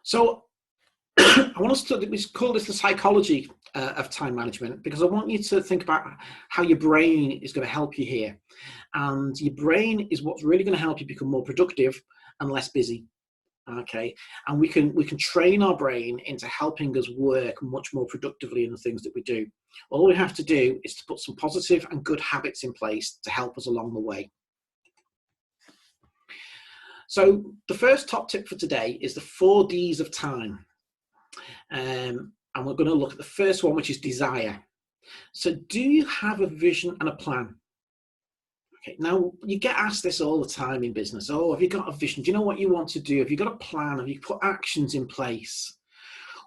So I want us to call this the psychology of time management, because I want you to think about how your brain is going to help you here. And your brain is what's really going to help you become more productive and less busy. Okay, and we can train our brain into helping us work much more productively in the things that we do. All we have to do is to put some positive and good habits in place to help us along the way. So the first top tip for today is the 4 Ds of time. And we're going to look at the first one, which is desire. So do you have a vision and a plan? Okay, now you get asked this all the time in business. Oh, have you got a vision? Do you know what you want to do? Have you got a plan? Have you put actions in place?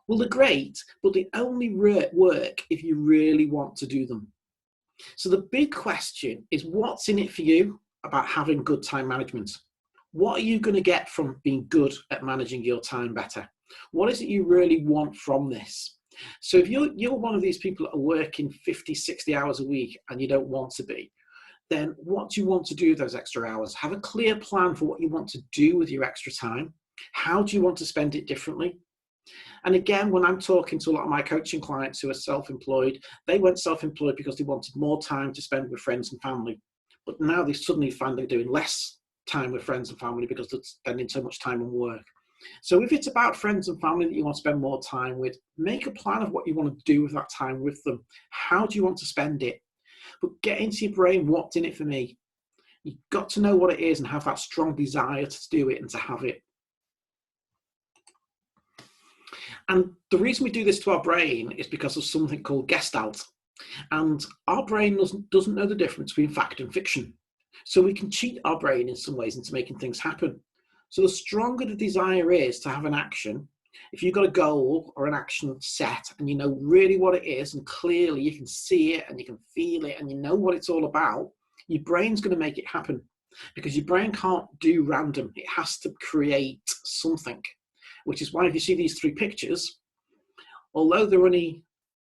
Well, they're great, but they only work if you really want to do them. So the big question is, what's in it for you about having good time management? What are you going to get from being good at managing your time better? What is it you really want from this? So if you're one of these people that are working 50, 60 hours a week and you don't want to be, then what do you want to do with those extra hours? Have a clear plan for what you want to do with your extra time. How do you want to spend it differently? And again, when I'm talking to a lot of my coaching clients who are self-employed, they went self-employed because they wanted more time to spend with friends and family. But now they suddenly find they're doing less time with friends and family because they're spending so much time on work. So if it's about friends and family that you want to spend more time with, make a plan of what you want to do with that time with them. How do you want to spend it? But get into your brain, what's in it for me? You've got to know what it is and have that strong desire to do it and to have it. And the reason we do this to our brain is because of something called Gestalt. And our brain doesn't know the difference between fact and fiction. So we can cheat our brain in some ways into making things happen. So the stronger the desire is to have an action, if you've got a goal or an action set and you know really what it is and clearly you can see it and you can feel it and you know what it's all about, your brain's going to make it happen, because your brain can't do random. It has to create something, which is why if you see these 3 pictures, although they're only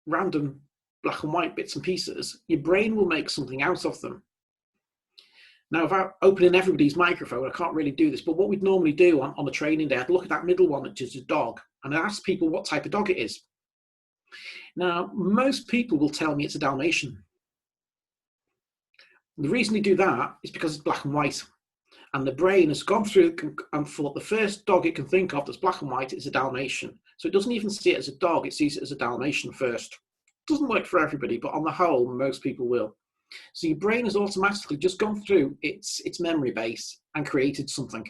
random black and white bits and pieces, your brain will make something out of them. Now, without opening everybody's microphone, I can't really do this, but what we'd normally do on a training day, I'd look at that middle one, which is a dog, and I'd ask people what type of dog it is. Now, most people will tell me it's a Dalmatian. The reason they do that is because it's black and white, and the brain has gone through and thought the first dog it can think of that's black and white is a Dalmatian. So it doesn't even see it as a dog, it sees it as a Dalmatian first. It doesn't work for everybody, but on the whole, most people will. So your brain has automatically just gone through its memory base and created something.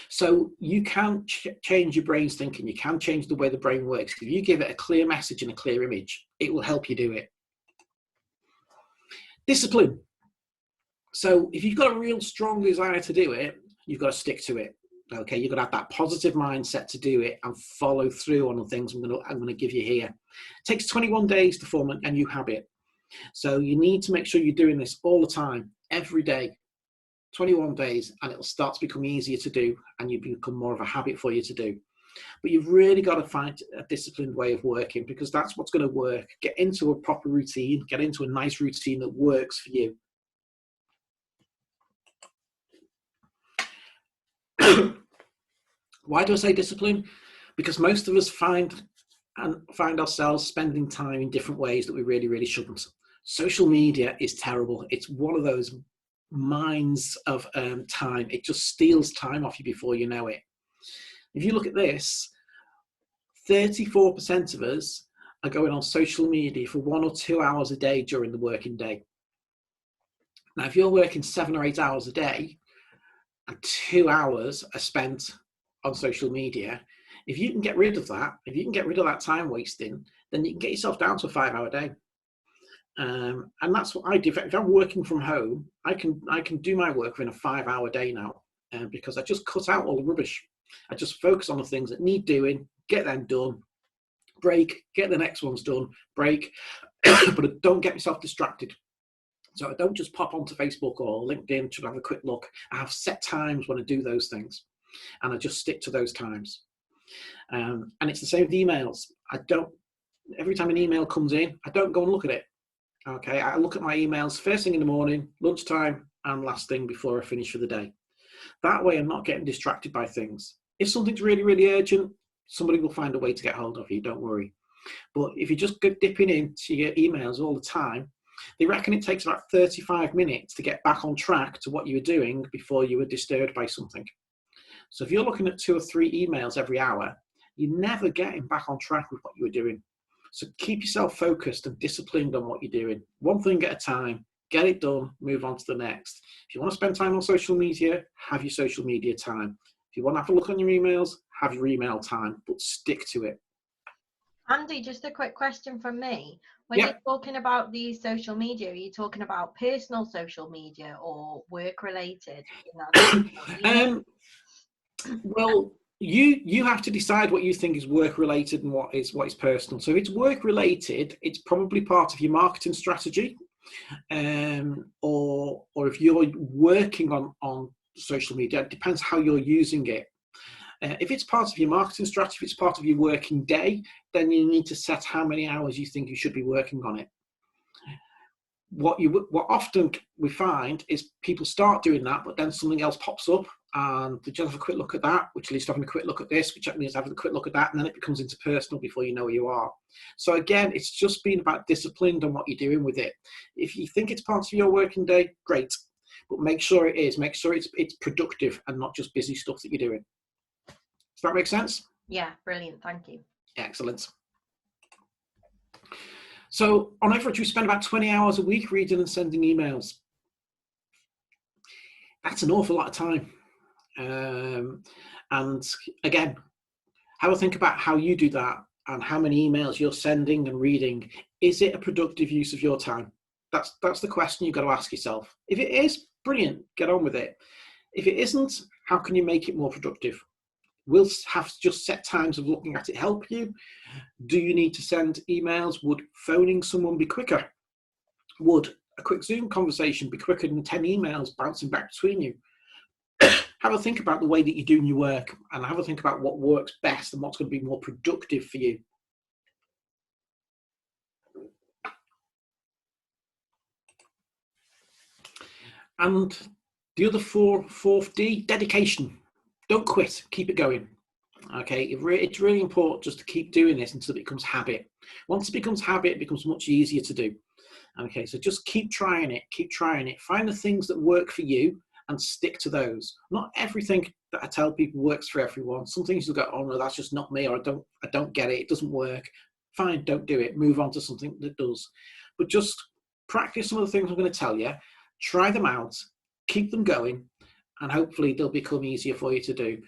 So you can change your brain's thinking. You can change the way the brain works. If you give it a clear message and a clear image, it will help you do it. Discipline. So if you've got a real strong desire to do it, you've got to stick to it. Okay, you've got to have that positive mindset to do it and follow through on the things I'm going to give you here. It takes 21 days to form a new habit. So you need to make sure you're doing this all the time, every day, 21 days, and it'll start to become easier to do and you become more of a habit for you to do. But you've really got to find a disciplined way of working, because that's what's going to work. Get into a proper routine, get into a nice routine that works for you. Why do I say discipline? Because most of us find ourselves spending time in different ways that we really, really shouldn't. Social media is terrible. It's one of those mines of time. It just steals time off you before you know it. If you look at this, 34% of us are going on social media for 1 or 2 hours a day during the working day. Now, if you're working 7 or 8 hours a day and 2 hours are spent on social media, if you can get rid of that, if you can get rid of that time wasting, then you can get yourself down to a 5-hour day. And that's what I do. If I'm working from home, I can do my work within a 5-hour day now, because I just cut out all the rubbish. I just focus on the things that need doing, get them done, break, get the next ones done, break, but I don't get myself distracted. So I don't just pop onto Facebook or LinkedIn to have a quick look. I have set times when I do those things, and I just stick to those times. And it's the same with emails. Every time an email comes in, I don't go and look at it. Okay, I look at my emails first thing in the morning, lunchtime, and last thing before I finish for the day. That way I'm not getting distracted by things. If something's really, really urgent, Somebody will find a way to get hold of you, don't worry. But if you're just dipping into your emails all the time, they reckon it takes about 35 minutes to get back on track to what you were doing before you were disturbed by something. So if you're looking at 2 or 3 emails every hour, you're never getting back on track with what you were doing. So keep yourself focused and disciplined on what you're doing. One thing at a time, get it done, move on to the next. If you want to spend time on social media, have your social media time. If you want to have a look on your emails, have your email time, but stick to it. Andy, just a quick question from me. When Yep. you're talking about these social media, are you talking about personal social media or work related? Well, you have to decide what you think is work related and what is personal. So if it's work related, it's probably part of your marketing strategy, or if you're working on social media, it depends how you're using it. If it's part of your marketing strategy, if it's part of your working day, then you need to set how many hours you think you should be working on it. What often we find is people start doing that, but then something else pops up and they just have a quick look at that, which leads to having a quick look at this, which means having a quick look at that, and then it becomes into personal before you know where you are. So again, it's just being about disciplined on what you're doing with it. If you think it's part of your working day, great, but make sure it is. Make sure it's productive and not just busy stuff that you're doing. Does that make sense? Yeah, brilliant. Thank you. Excellent. So on average, we spend about 20 hours a week reading and sending emails. That's an awful lot of time. And again, have a think about how you do that and how many emails you're sending and reading. Is it a productive use of your time? That's the question you've got to ask yourself. If it is, brilliant, get on with it. If it isn't, how can you make it more productive? Will have just set times of looking at it help you? Do you need to send emails? Would phoning someone be quicker? Would a quick Zoom conversation be quicker than 10 emails bouncing back between you? Have a think about the way that you're doing your work and have a think about what works best and what's going to be more productive for you. And the other fourth D, dedication. Don't quit, keep it going. Okay, it's really important just to keep doing this until it becomes habit. Once it becomes habit, it becomes much easier to do. Okay, so just keep trying it, Find the things that work for you and stick to those. Not everything that I tell people works for everyone. Some things you'll go, oh no, that's just not me, or I don't get it, it doesn't work. Fine, don't do it, move on to something that does. But just practice some of the things I'm going to tell you, try them out, keep them going, and hopefully they'll become easier for you to do.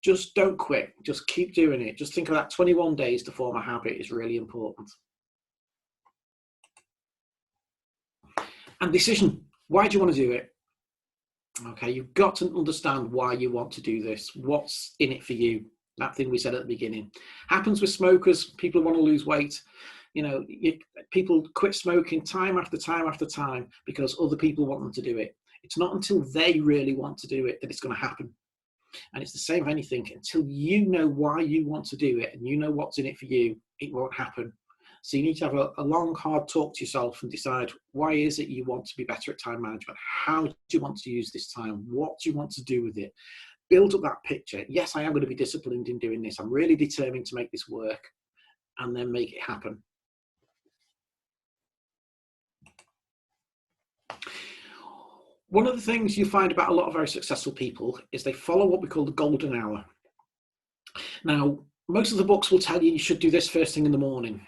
Just don't quit, just keep doing it. Just think of that 21 days to form a habit is really important. And decision, why do you want to do it? Okay, you've got to understand why you want to do this. What's in it for you? That thing we said at the beginning. Happens with smokers, people want to lose weight. You know, people quit smoking time after time after time because other people want them to do it. It's not until they really want to do it that it's going to happen. And it's the same with anything. Until you know why you want to do it and you know what's in it for you, it won't happen. So you need to have a long, hard talk to yourself and decide, why is it you want to be better at time management? How do you want to use this time? What do you want to do with it? Build up that picture. Yes, I am going to be disciplined in doing this. I'm really determined to make this work, and then make it happen. One of the things you find about a lot of very successful people is they follow what we call the golden hour. Now, most of the books will tell you should do this first thing in the morning.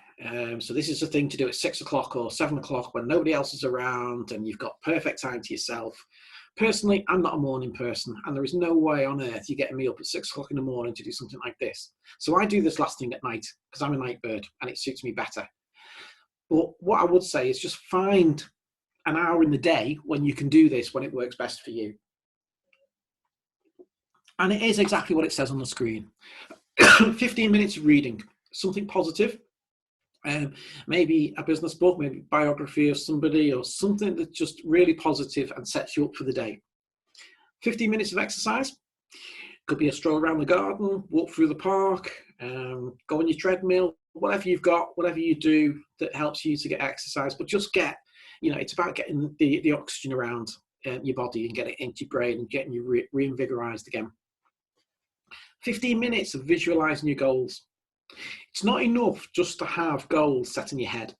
So this is the thing to do at 6 o'clock or 7 o'clock when nobody else is around and you've got perfect time to yourself. Personally, I'm not a morning person, and there is no way on earth you're getting me up at 6 o'clock in the morning to do something like this. So I do this last thing at night because I'm a night bird and it suits me better. But what I would say is just find an hour in the day when you can do this, when it works best for you. And it is exactly what it says on the screen. 15 minutes of reading, something positive. Maybe a business book, maybe biography of somebody, or something that's just really positive and sets you up for the day. 15 minutes of exercise. Could be a stroll around the garden, walk through the park, go on your treadmill, whatever you've got, whatever you do that helps you to get exercise. But just get, it's about getting the oxygen around your body and getting it into your brain and getting you reinvigorized again. 15 minutes of visualizing your goals. It's not enough just to have goals set in your head.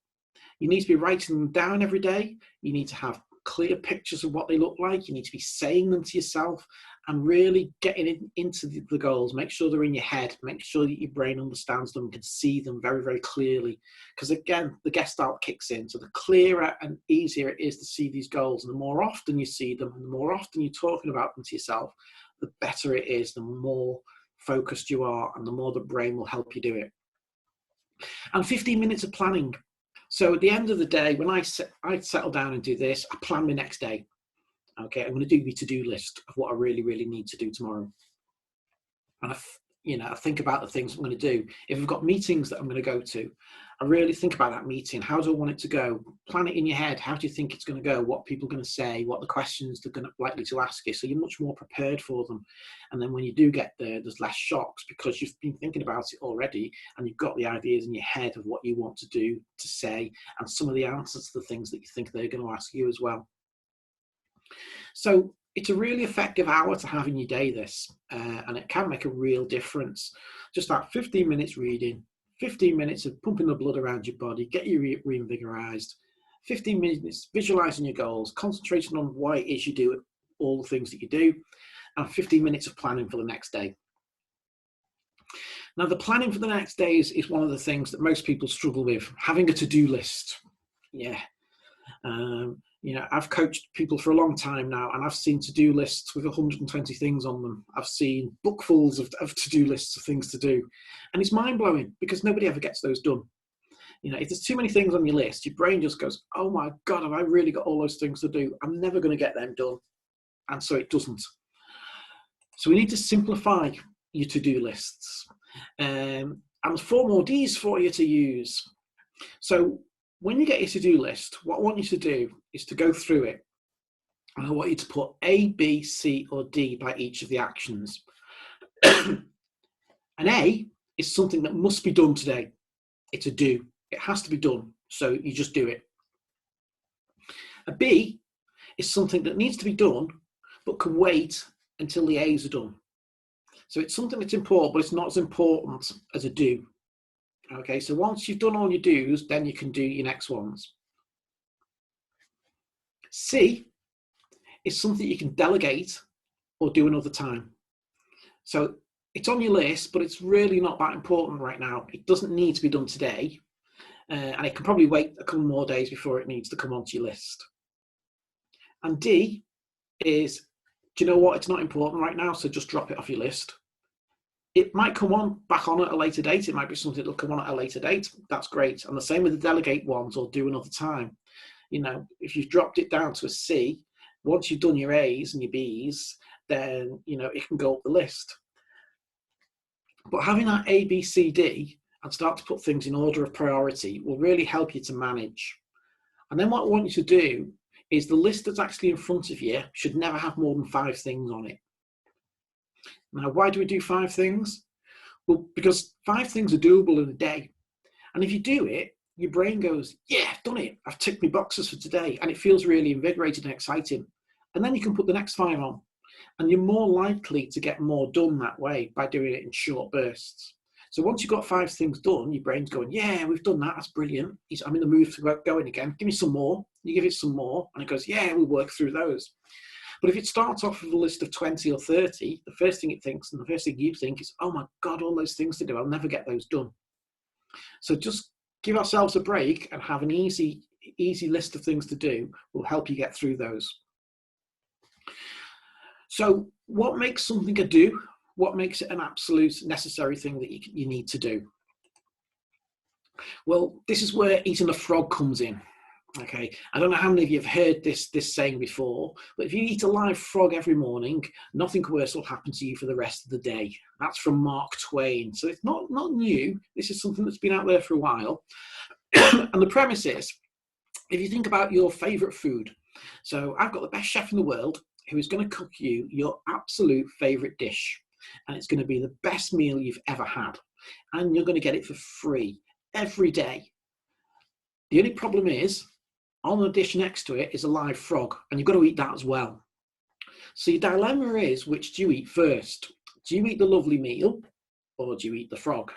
You need to be writing them down every day. You need to have clear pictures of what they look like. You need to be saying them to yourself and really getting into the goals. Make sure they're in your head. Make sure that your brain understands them and can see them very, very clearly. Because again, the Gestalt kicks in. So the clearer and easier it is to see these goals, and the more often you see them and the more often you're talking about them to yourself, the better it is, the more focused you are, and the more the brain will help you do it. And 15 minutes of planning. So at the end of the day, when I settle down and do this, I plan my next day. Okay, I'm going to do my to-do list of what I really, really need to do tomorrow. And I think about the things I'm going to do. If I've got meetings that I'm going to go to, I really think about that meeting. How do I want it to go? Plan it in your head. How do you think it's going to go? What people are going to say? What the questions they're likely to ask you? So you're much more prepared for them. And then when you do get there, there's less shocks because you've been thinking about it already, and you've got the ideas in your head of what you want to do, to say, and some of the answers to the things that you think they're going to ask you as well. So it's a really effective hour to have in your day, this, and it can make a real difference. Just that 15 minutes reading, 15 minutes of pumping the blood around your body, get you reinvigorized, 15 minutes visualizing your goals, concentrating on why it is you do all the things that you do, and 15 minutes of planning for the next day. Now, the planning for the next day is one of the things that most people struggle with, having a to-do list. Yeah. I've coached people for a long time now, and I've seen to-do lists with 120 things on them. I've seen bookfuls of to-do lists of things to do, and it's mind-blowing because nobody ever gets those done. If there's too many things on your list, your brain just goes, oh my God, have I really got all those things to do? I'm never going to get them done. And so it doesn't. So we need to simplify your to-do lists. And there's 4 more Ds for you to use. So when you get your to-do list, what I want you to do is to go through it. And I want you to put A, B, C, or D by each of the actions. An A is something that must be done today. It's a do. It has to be done. So you just do it. A B is something that needs to be done, but can wait until the A's are done. So it's something that's important, but it's not as important as a do. Okay, so once you've done all your do's, then you can do your next ones. C is something you can delegate or do another time. So it's on your list, but it's really not that important right now. It doesn't need to be done today, and it can probably wait a couple more days before it needs to come onto your list. And D is, do you know what? It's not important right now, so just drop it off your list. It might come back on at a later date. It might be something that'll come on at a later date. That's great. And the same with the delegate ones or do another time. If you've dropped it down to a C, once you've done your A's and your B's, then, it can go up the list. But having that A, B, C, D and start to put things in order of priority will really help you to manage. And then what I want you to do is the list that's actually in front of you should never have more than 5 things on it. Now, why do we do 5 things? Well, because 5 things are doable in a day. And if you do it, your brain goes, yeah, I've done it. I've ticked my boxes for today. And it feels really invigorating and exciting. And then you can put the next 5 on. And you're more likely to get more done that way by doing it in short bursts. So once you've got 5 things done, your brain's going, yeah, we've done that. That's brilliant. I'm in the mood to get going again. Give me some more. You give it some more. And it goes, yeah, we'll work through those. But if it starts off with a list of 20 or 30, the first thing it thinks and the first thing you think is, oh my God, all those things to do. I'll never get those done. So just give ourselves a break and have an easy list of things to do will help you get through those. So what makes something a do? What makes it an absolute necessary thing that you need to do? Well, this is where eating a frog comes in. Okay, I don't know how many of you have heard this saying before, but if you eat a live frog every morning, nothing worse will happen to you for the rest of the day. That's from Mark Twain. So it's not new. This is something that's been out there for a while. And the premise is, if you think about your favorite food, so I've got the best chef in the world who is going to cook you your absolute favorite dish. And it's going to be the best meal you've ever had. And you're going to get it for free every day. The only problem is, on the dish next to it is a live frog, and you've got to eat that as well. So your dilemma is, which do you eat first? Do you eat the lovely meal or do you eat the frog?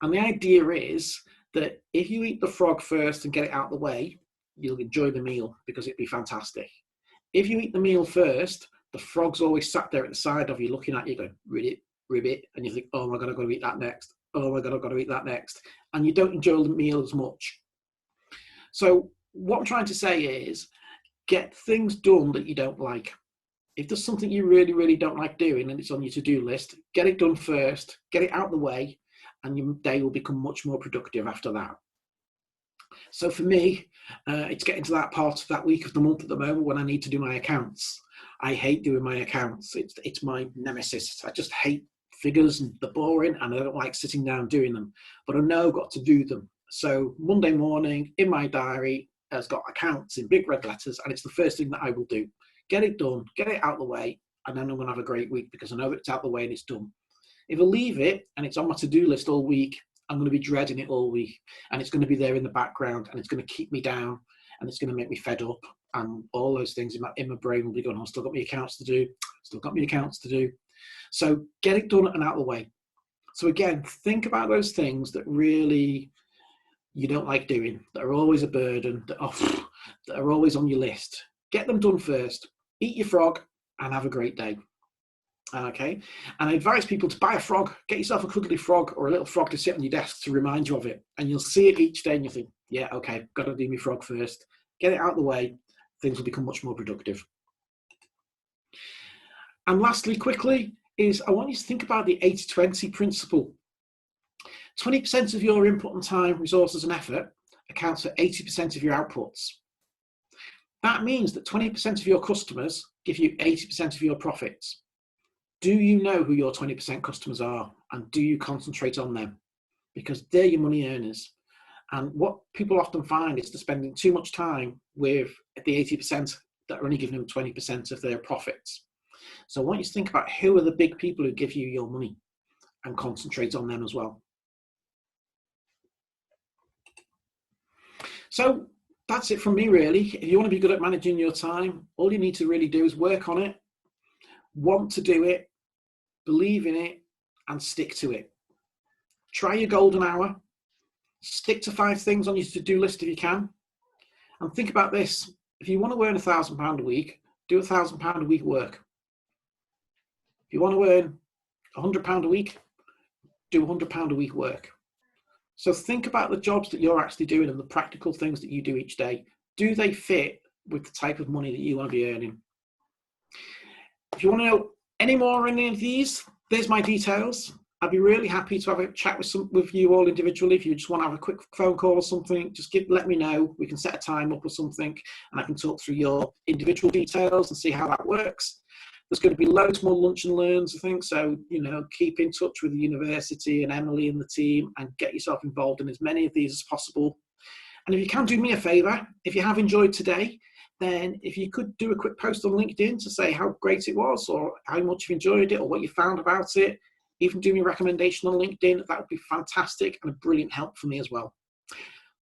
And the idea is that if you eat the frog first and get it out of the way, you'll enjoy the meal because it'd be fantastic. If you eat the meal first, the frog's always sat there at the side of you looking at you going, ribbit, and you think, oh my God, I've got to eat that next. Oh my God, I've got to eat that next. And you don't enjoy the meal as much. So what I'm trying to say is get things done that you don't like. If there's something you really, really don't like doing and it's on your to-do list, get it done first, get it out of the way, and your day will become much more productive after that. So for me, it's getting to that part of that week of the month at the moment when I need to do my accounts. I hate doing my accounts. It's my nemesis. I just hate figures and they're boring and I don't like sitting down doing them. But I know I've got to do them. So Monday morning in my diary has got accounts in big red letters and it's the first thing that I will do. Get it done, get it out of the way, and then I'm going to have a great week because I know that it's out of the way and it's done. If I leave it and it's on my to-do list all week, I'm going to be dreading it all week and it's going to be there in the background and it's going to keep me down and it's going to make me fed up and all those things in my brain will be going, I've still got my accounts to do. So get it done and out of the way. So again, think about those things that really you don't like doing, that are always a burden, that are always on your list. Get them done first. Eat your frog and have a great day. Okay, and I advise people to buy a frog, get yourself a cuddly frog or a little frog to sit on your desk to remind you of it. And you'll see it each day and you'll think, yeah, okay, got to do my frog first. Get it out of the way. Things will become much more productive. And lastly, quickly, is I want you to think about the 80-20 principle. 20% of your input and time, resources and effort accounts for 80% of your outputs. That means that 20% of your customers give you 80% of your profits. Do you know who your 20% customers are and do you concentrate on them? Because they're your money earners. And what people often find is they're spending too much time with the 80% that are only giving them 20% of their profits. So I want you to think about who are the big people who give you your money and concentrate on them as well. So that's it from me really. If you want to be good at managing your time, all you need to really do is work on it, want to do it, believe in it, and stick to it. Try your golden hour. Stick to 5 things on your to-do list if you can. And think about this. If you want to earn £1,000 a week, do £1,000 a week work. If you want to earn £100 a week, do £100 a week work. So think about the jobs that you're actually doing and the practical things that you do each day. Do they fit with the type of money that you want to be earning? If you want to know any more on any of these, there's my details. I'd be really happy to have a chat with you all individually. If you just want to have a quick phone call or something, just let me know. We can set a time up or something and I can talk through your individual details and see how that works. There's going to be loads more lunch and learns, I think. So, keep in touch with the university and Emily and the team and get yourself involved in as many of these as possible. And if you can do me a favor, if you have enjoyed today, then if you could do a quick post on LinkedIn to say how great it was or how much you've enjoyed it or what you found about it, even do me a recommendation on LinkedIn, that would be fantastic and a brilliant help for me as well.